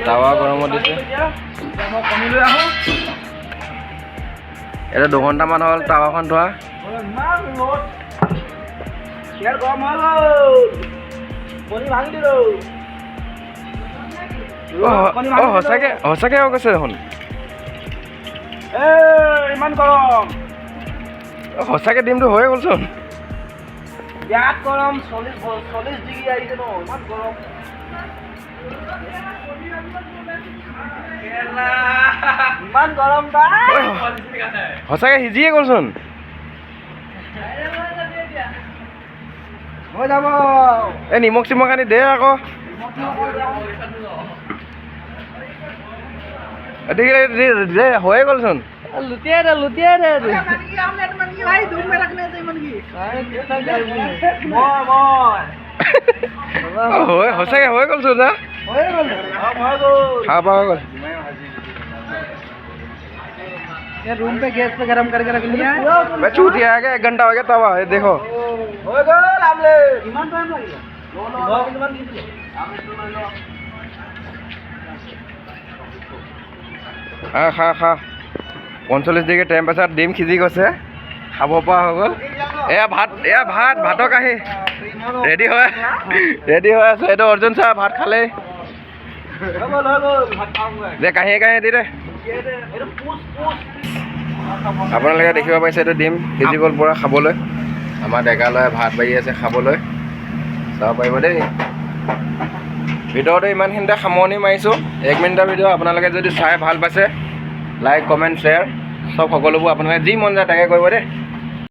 তাৱা গৰমত দিছে এটা 2 ঘণ্টামান হ'ল তাৱাখন ধোৱা সঁচাকে সঁচাকে হৈ গৈছে দেখোন ইমান গৰম সঁচাকে ডিমটো হৈ গ'লচোন বিৰাট গৰম 40 ডিগ্ৰী আহিছে ন ইমান গৰম ইমান গৰম সঁচাকে সিজিয়ে গ'লচোন হৈ যাব এই নিমখ চিমখ আনি দে আকৌ হৈয়ে গ'লচোন লুটিয়াই দে সঁচাকে হৈ গ'লচোন না खावा पावा रूम पे गैस पे गरम करके रख लिया है मैं चूतिया आ गया 1 घंटा हो गया तवा ये देखो हो गया आमलेट इमान टाइम लगेगा खा खा 45 डिग्री टेम्पारेचार डिम खिजी গৈছে খাব পৰা হৈ গ'ল এয়া ভাতৰ কাহি ৰেডি হৈ আছে এইটো অৰ্জুন ছাৰ ভাত খালে দে কাহিয়ে দি দে আপোনালোকে দেখিব পাইছে এইটো ডিম সিজি গ'ল পৰা খাবলৈ আমাৰ ডেকালৈ ভাত বাঢ়ি আছে খাবলৈ চাব পাৰিব দেই ভিডিঅ'টো ইমানখিনিতে সামৰণি মাৰিছোঁ 1 মিনিটৰ ভিডিঅ' আপোনালোকে যদি চাই ভাল পাইছে লাইক কমেণ্ট শ্বেয়াৰ চব সকলোবোৰ আপোনালোকে যি মন যায় তাকে কৰিব দেই